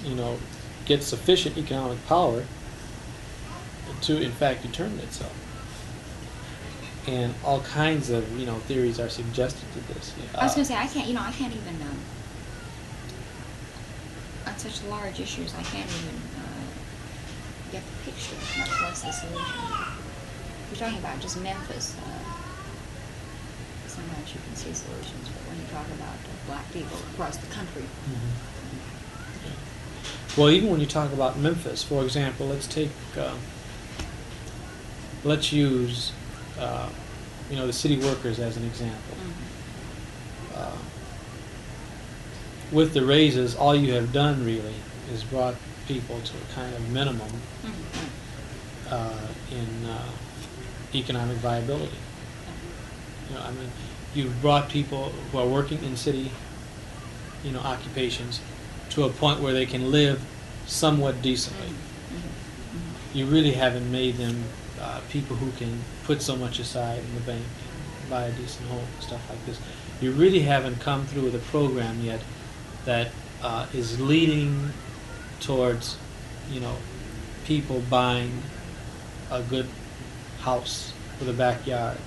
you know, get sufficient economic power to, in fact, determine itself. And all kinds of, you know, theories are suggested to this. I was going to say, I can't even, on such large issues, I can't even get the picture, much less the solution. You're talking about just Memphis. Sometimes you can see solutions, but when you talk about black people across the country. Well, even when you talk about Memphis, for example, let's use, you know, the city workers as an example. With the raises, all you have done really is brought people to a kind of minimum in economic viability. You know, I mean, you've brought people who are working in city, you know, occupations to a point where they can live somewhat decently. You really haven't made them people who can put so much aside in the bank, buy a decent home, stuff like this. You really haven't come through with a program yet that is leading towards, you know, people buying a good house with a backyard.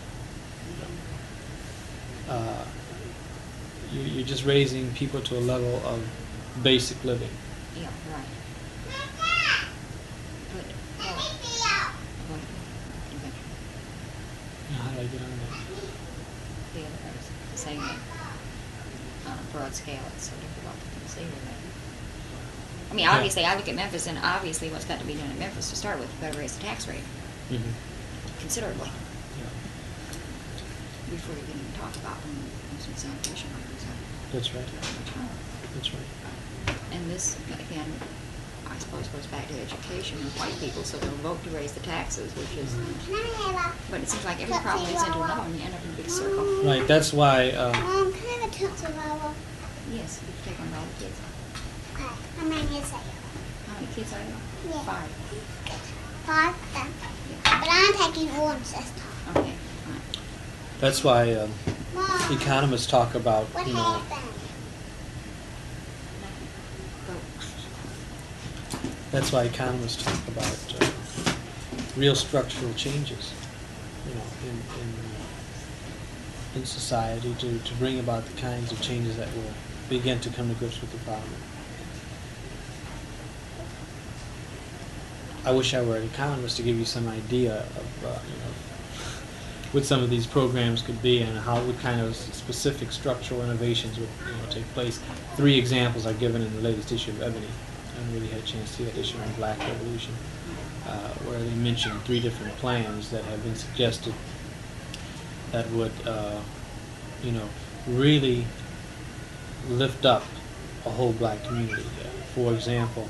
You're just raising people to a level of basic living. Yeah, right. How do I get on that? The other part is saying that on a broad scale it's so difficult to conceive of it. I mean, obviously, I look at Memphis, and obviously what's got to be done in Memphis to start with, you've got to raise the tax rate considerably before you can even talk about some sanitation workers. That's right. That's right. And this, again, I suppose goes back to education of white people, so they'll vote to raise the taxes, which is... But it seems like every problem leads into another one, and you end up in a big circle. Right, that's why... Mom, can I have a Tootsie Roll? Yes, you can take one of all the kids. Okay. How many is that? How many kids are there? Yeah. 5. 5? Then. Yeah. But I'm taking orange this time. Okay, fine. That's why Mom, economists talk about, what you know... happened? That's why economists talk about real structural changes, you know, in society to bring about the kinds of changes that will begin to come to grips with the problem. I wish I were an economist to give you some idea of, you know, what some of these programs could be and what kind of specific structural innovations would, you know, take place. 3 examples are given in the latest issue of Ebony. I haven't really had a chance to see that issue on Black Revolution, where they mention 3 different plans that have been suggested that would, you know, really lift up a whole black community. For example,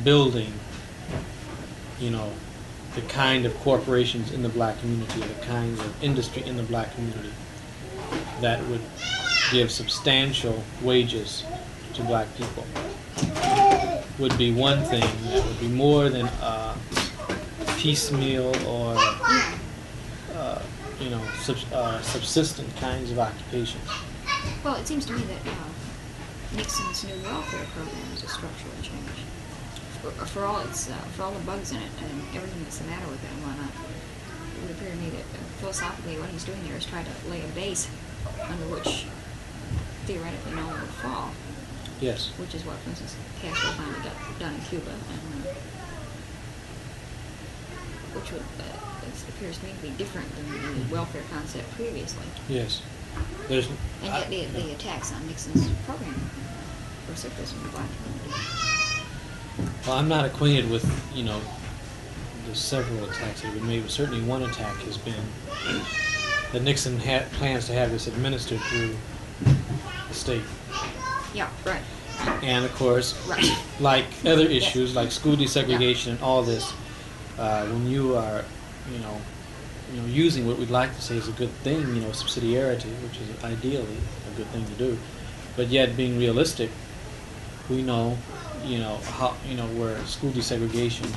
building, you know, the kind of corporations in the black community, the kinds of industry in the black community that would give substantial wages to black people would be one thing that would be more than piecemeal or you know, subsistent kinds of occupations. Well, it seems to me that Nixon's new welfare program is a structural change. For all the bugs in it and everything that's the matter with it and whatnot, it would appear to me that philosophically what he's doing here is try to lay a base under which theoretically no one would fall. Yes. Which is what, for instance, Castro finally got done in Cuba, and which would, it appears to me to be different than the welfare concept previously. Yes. And yet the attacks on Nixon's program vociferous in the black community. Well, I'm not acquainted with, you know, the several attacks that have been made, but certainly one attack has been that Nixon plans to have this administered through the state. Yeah, right. And of course, right. like other issues, like school desegregation and all this, when you are, you know, using what we'd like to say is a good thing, you know, subsidiarity, which is ideally a good thing to do, but yet being realistic, we know, you know, how, you know, where school desegregation,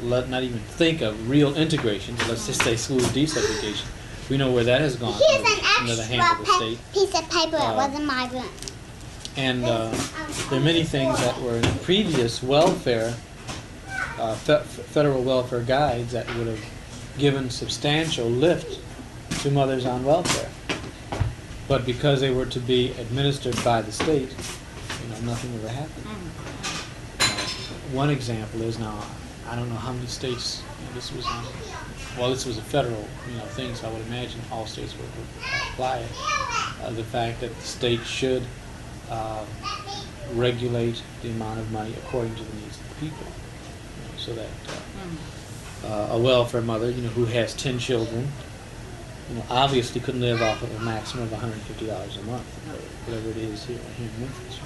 not even think of real integration, but let's just say school desegregation. We know where that has gone Here's an under the extra hand of the state. piece of paper that was in my room. And there are many things that were in previous welfare, federal welfare guides that would have given substantial lift to mothers on welfare. But because they were to be administered by the state, nothing ever happened. One example is, now, I don't know how many states, this was a federal, thing, so I would imagine all states would apply it. The fact that the state should regulate the amount of money according to the needs of the people, so that a welfare mother, who has 10 children, obviously couldn't live off of a maximum of $150 a month, or whatever it is here in Memphis.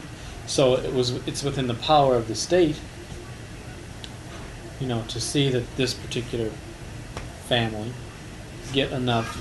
So it's within the power of the state, to see that this particular family get enough